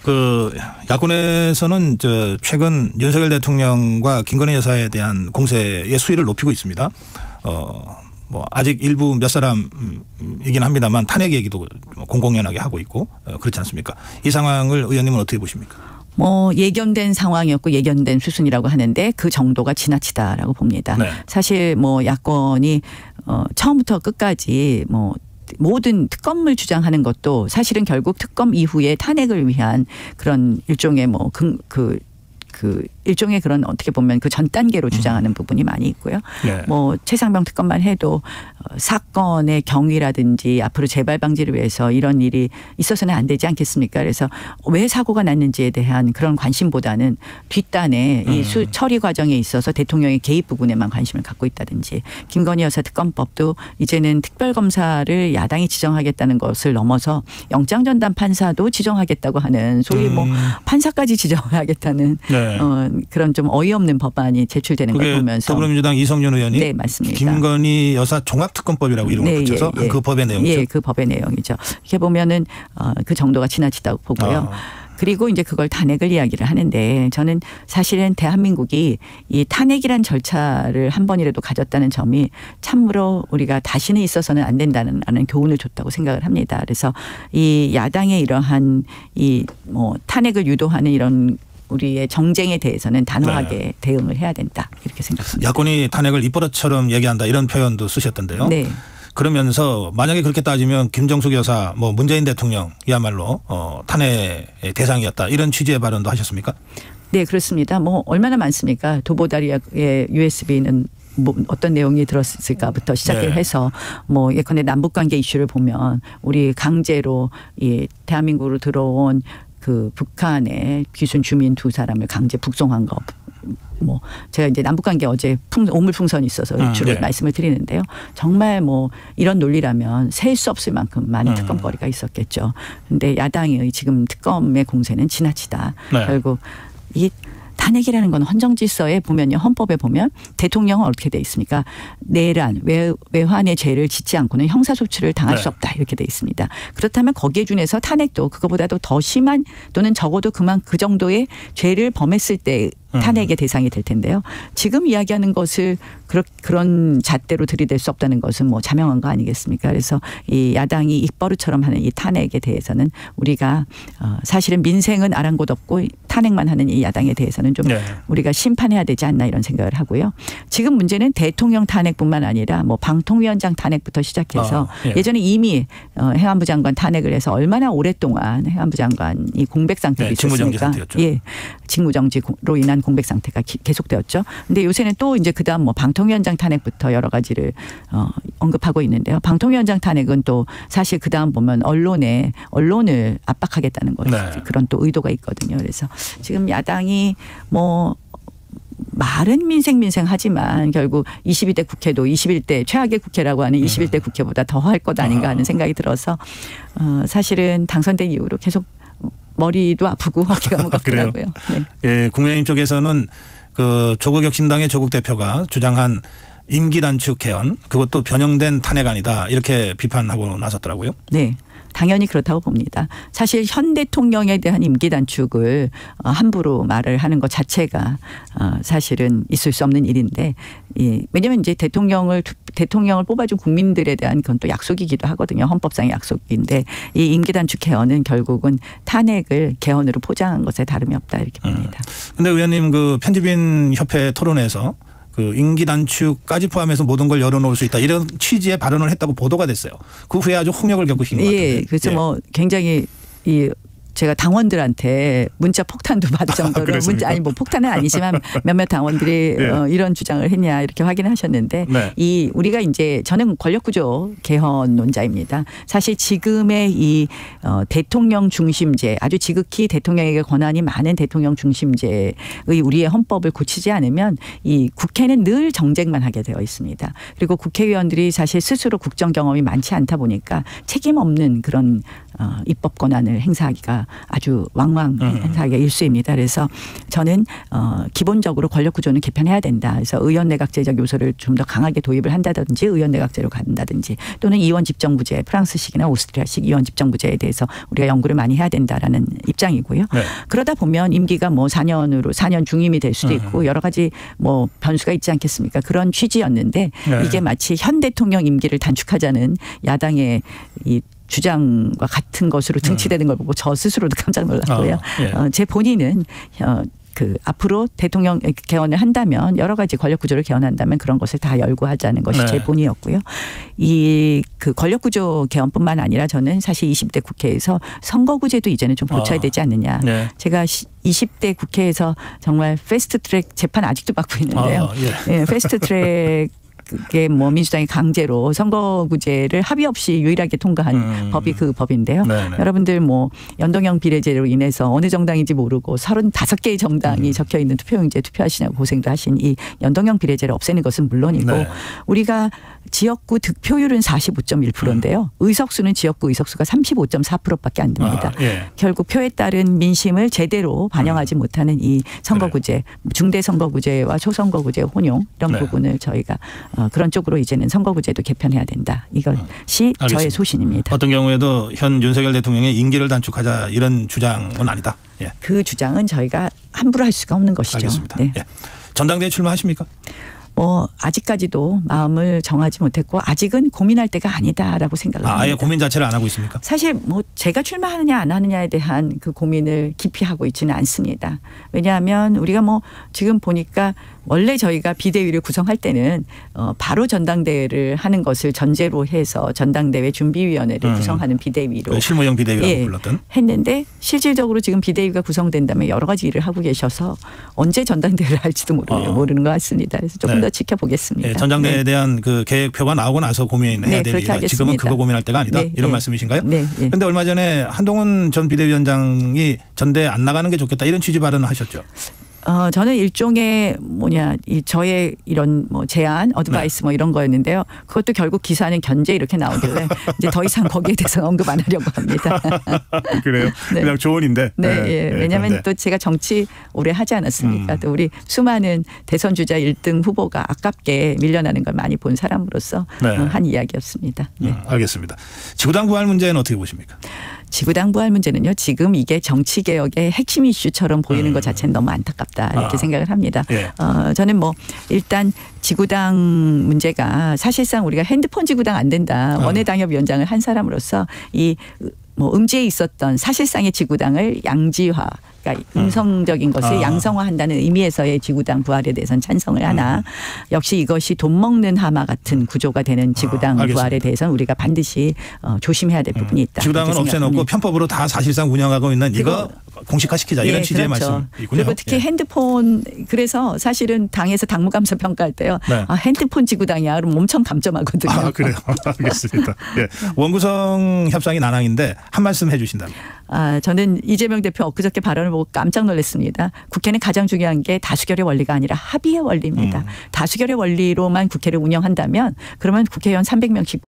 그 야권에서는 최근 윤석열 대통령과 김건희 여사에 대한 공세의 수위를 높이고 있습니다. 뭐 아직 일부 몇 사람이긴 합니다만 탄핵 얘기도 공공연하게 하고 있고 그렇지 않습니까? 이 상황을 의원님은 어떻게 보십니까? 뭐 예견된 상황이었고 예견된 수순이라고 하는데 그 정도가 지나치다라고 봅니다. 네. 사실 뭐 야권이 처음부터 끝까지 뭐 모든 특검을 주장하는 것도 사실은 결국 특검 이후에 탄핵을 위한 그런 일종의 뭐 일종의 그런 어떻게 보면 그 전 단계로 주장하는 부분이 많이 있고요. 네. 뭐 최상병 특검만 해도 사건의 경위라든지 앞으로 재발 방지를 위해서 이런 일이 있어서는 안 되지 않겠습니까? 그래서 왜 사고가 났는지에 대한 그런 관심보다는 뒷단에 이 처리 과정에 있어서 대통령의 개입 부분에만 관심을 갖고 있다든지 김건희 여사 특검법도 이제는 특별검사를 야당이 지정하겠다는 것을 넘어서 영장전담 판사도 지정하겠다고 하는 소위 뭐 판사까지 지정하겠다는 네. 그런 좀 어이없는 법안이 제출되는 걸 보면서 더불어민주당 이성윤 의원이 네, 맞습니다. 김건희 여사 종합특검법이라고 이름을 네, 붙여서 예, 예. 그 법의 내용이죠. 예, 그 법의 내용이죠. 이렇게 보면은 그 정도가 지나치다고 보고요. 그리고 이제 그걸 탄핵을 이야기를 하는데 저는 사실은 대한민국이 이 탄핵이란 절차를 한 번이라도 가졌다는 점이 참으로 우리가 다시는 있어서는 안 된다는 교훈을 줬다고 생각을 합니다. 그래서 이 야당의 이러한 이 뭐 탄핵을 유도하는 이런 우리의 정쟁에 대해서는 단호하게 네. 대응을 해야 된다 이렇게 생각합니다. 야권이 탄핵을 입버릇처럼 얘기한다 이런 표현도 쓰셨던데요. 네. 그러면서 만약에 그렇게 따지면 김정숙 여사 뭐 문재인 대통령이야말로 탄핵의 대상이었다 이런 취지의 발언도 하셨습니까? 네 그렇습니다. 뭐 얼마나 많습니까? 도보다리의 USB는 뭐 어떤 내용이 들었을까부터 시작을 네. 해서 뭐 예컨대 남북관계 이슈를 보면 우리 강제로 이 대한민국으로 들어온 그 북한의 귀순 주민 2사람을 강제 북송한 거. 뭐 제가 이제 남북관계 어제 오물풍선이 있어서 주로 네. 말씀을 드리는데요. 정말 뭐 이런 논리라면 셀 수 없을 만큼 많은 특검거리가 있었겠죠. 그런데 야당의 지금 특검의 공세는 지나치다. 네. 결국 이 탄핵이라는 건 헌정질서에 보면요. 헌법에 보면 대통령은 어떻게 돼 있습니까? 내란, 외환의 죄를 짓지 않고는 형사소추를 당할 네. 수 없다. 이렇게 돼 있습니다. 그렇다면 거기에 준해서 탄핵도 그거보다도 더 심한 또는 적어도 그 정도의 죄를 범했을 때 탄핵의 대상이 될 텐데요. 지금 이야기하는 것을 그런 잣대로 들이댈 수 없다는 것은 뭐 자명한 거 아니겠습니까? 그래서 이 야당이 입버릇처럼 하는 이 탄핵에 대해서는 우리가 사실은 민생은 아랑곳없고 탄핵만 하는 이 야당에 대해서는 좀 네. 우리가 심판해야 되지 않나 이런 생각을 하고요. 지금 문제는 대통령 탄핵뿐만 아니라 뭐 방통위원장 탄핵부터 시작해서 예. 예전에 이미 행안부 장관 탄핵을 해서 얼마나 오랫동안 행안부 장관이 공백 상태로 있었습니까? 예, 직무정지로 인한 공백 상태가 계속되었죠. 그런데 요새는 또 이제 그다음 뭐 방통위원장 탄핵부터 여러 가지를 언급하고 있는데요. 방통위원장 탄핵은 또 사실 그다음 보면 언론을 압박하겠다는 거 네. 그런 또 의도가 있거든요. 그래서 지금 야당이 뭐 말은 민생 하지만 결국 22대 국회도 21대 최악의 국회라고 하는 21대 국회보다 더 할 것 아닌가 하는 생각이 들어서 사실은 당선된 이후로 계속 머리도 아프고 어깨가 무겁더라고요. 네. 예, 국민의힘 쪽에서는 그 조국혁신당의 조국 대표가 주장한 임기 단축 개헌 그것도 변형된 탄핵안이다 이렇게 비판하고 나섰더라고요. 네. 당연히 그렇다고 봅니다. 사실 현 대통령에 대한 임기 단축을 함부로 말을 하는 것 자체가 사실은 있을 수 없는 일인데 왜냐하면 이제 대통령을 뽑아준 국민들에 대한 그건 또 약속이기도 하거든요. 헌법상의 약속인데 이 임기 단축 개헌은 결국은 탄핵을 개헌으로 포장한 것에 다름이 없다 이렇게 봅니다. 그런데 의원님 그 편집인 협회 토론에서 그 임기 단축까지 포함해서 모든 걸 열어놓을 수 있다 이런 취지의 발언을 했다고 보도가 됐어요. 그 후에 아주 홍역을 겪으신 것 같은데. 예, 그래서 뭐 굉장히 제가 당원들한테 문자 폭탄도 받을 정도로 문자 아니 뭐 폭탄은 아니지만 몇몇 당원들이 네. 이런 주장을 했냐 이렇게 확인하셨는데 네. 우리가 이제 저는 권력구조 개헌론자입니다. 사실 지금의 이 대통령 중심제 아주 지극히 대통령에게 권한이 많은 대통령 중심제의 우리의 헌법을 고치지 않으면 이 국회는 늘 정쟁만 하게 되어 있습니다. 그리고 국회의원들이 사실 스스로 국정 경험이 많지 않다 보니까 책임 없는 그런 입법 권한을 행사하기가 구조가 아주 왕왕하게 일수입니다. 그래서 저는 기본적으로 권력 구조는 개편해야 된다. 그래서 의원 내각제적 요소를 좀 더 강하게 도입을 한다든지 의원 내각제로 간다든지 또는 이원 집정부제 프랑스식이나 오스트리아식 이원 집정부제에 대해서 우리가 연구를 많이 해야 된다라는 입장이고요. 네. 그러다 보면 임기가 뭐 4년 중임이 될 수도 있고 여러 가지 뭐 변수가 있지 않겠습니까? 그런 취지였는데 네. 이게 마치 현 대통령 임기를 단축하자는 야당의 이 주장과 같은 것으로 등치되는 걸 보고 저 스스로도 깜짝 놀랐고요. 예. 제 본인은 앞으로 대통령 개헌을 한다면 여러 가지 권력 구조를 개헌한다면 그런 것을 다 열고하자는 것이 네. 제 본의였고요. 그 권력 구조 개헌뿐만 아니라 저는 사실 20대 국회에서 선거구제도 이제는 좀 고쳐야 되지 않느냐. 네. 제가 20대 국회에서 정말 패스트트랙 재판 아직도 받고 있는데요. 예. 네, 패스트트랙 그게 뭐 민주당이 강제로 선거구제를 합의 없이 유일하게 통과한 법이 그 법인데요. 네네. 여러분들 뭐 연동형 비례제로 인해서 어느 정당인지 모르고 35개의 정당이 적혀 있는 투표용지에 투표하시냐고 고생도 하신 이 연동형 비례제를 없애는 것은 물론이고 네. 우리가 지역구 득표율은 45.1%인데요. 의석수는 지역구 의석수가 35.4%밖에 안 됩니다. 예. 결국 표에 따른 민심을 제대로 반영하지 못하는 이 선거구제, 중대선거구제와 초선거구제 혼용 이런 네. 부분을 저희가 그런 쪽으로 이제는 선거구제도 개편해야 된다. 이것이 저의 소신입니다. 어떤 경우에도 현 윤석열 대통령의 임기를 단축하자 이런 주장은 아니다. 예. 그 주장은 저희가 함부로 할 수가 없는 것이죠. 알겠습니다. 네. 예. 전당대회 출마하십니까? 아직까지도 마음을 정하지 못했고 아직은 고민할 때가 아니다라고 생각을 합니다. 아예 고민 자체를 안 하고 있습니까? 사실 제가 출마하느냐 안 하느냐에 대한 그 고민을 깊이 하고 있지는 않습니다. 왜냐하면 우리가 지금 보니까 원래 저희가 비대위를 구성할 때는 바로 전당대회를 하는 것을 전제로 해서 전당대회 준비위원회를 구성하는 비대위로 실무형 비대위라고 불렀던 했는데 실질적으로 지금 비대위가 구성된다면 여러 가지 일을 하고 계셔서 언제 전당대회를 할지도 모르는 것 같습니다. 그래서 조금 더 지켜보겠습니다. 네, 전당대회에 대한 그 계획표가 나오고 나서 고민해야 됩니다. 지금은 그거 고민할 때가 아니다. 이런 말씀이신가요? 네. 그런데 얼마 전에 한동훈 전 비대위원장이 전대에 안 나가는 게 좋겠다 이런 취지 발언을 하셨죠. 저는 일종의 저의 이런 제안, 어드바이스 이런 거였는데요. 그것도 결국 기사는 견제 이렇게 나오길래 이제 더 이상 거기에 대해서 언급 안 하려고 합니다. 그래요? 네. 그냥 조언인데. 네. 예. 왜냐하면 또 제가 정치 오래 하지 않았습니까? 또 우리 수많은 대선 주자 1등 후보가 아깝게 밀려나는 걸 많이 본 사람으로서 한 이야기였습니다. 네. 알겠습니다. 지구당 부활 문제는 어떻게 보십니까? 지구당 부활 문제는요. 지금 이게 정치개혁의 핵심 이슈처럼 보이는 것 자체는 너무 안타깝다 이렇게 생각을 합니다. 예. 저는 일단 지구당 문제가 사실상 우리가 핸드폰 지구당 안 된다. 원외당협위원장을 한 사람으로서 이 음지에 있었던 사실상의 지구당을 양지화 그러니까 음성적인 것을 양성화한다는 의미에서의 지구당 부활에 대해서는 찬성을 하나 역시 이것이 돈 먹는 하마 같은 구조가 되는 지구당 부활에 대해서는 우리가 반드시 조심해야 될 부분이 있다. 지구당은 없애놓고 편법으로 다 사실상 운영하고 있는 이거 공식화시키자 이런 취지의 말씀이군요. 그리고 특히 핸드폰 그래서 사실은 당에서 당무감사 평가할 때요. 네. 핸드폰 지구당이야. 그럼 엄청 감점하거든요. 그래요. 알겠습니다. 예. 원구성 협상이 난항인데 한 말씀 해 주신다면. 저는 이재명 대표 엊그저께 발언을 보고 깜짝 놀랐습니다. 국회는 가장 중요한 게 다수결의 원리가 아니라 합의의 원리입니다. 다수결의 원리로만 국회를 운영한다면 그러면 국회의원 300명씩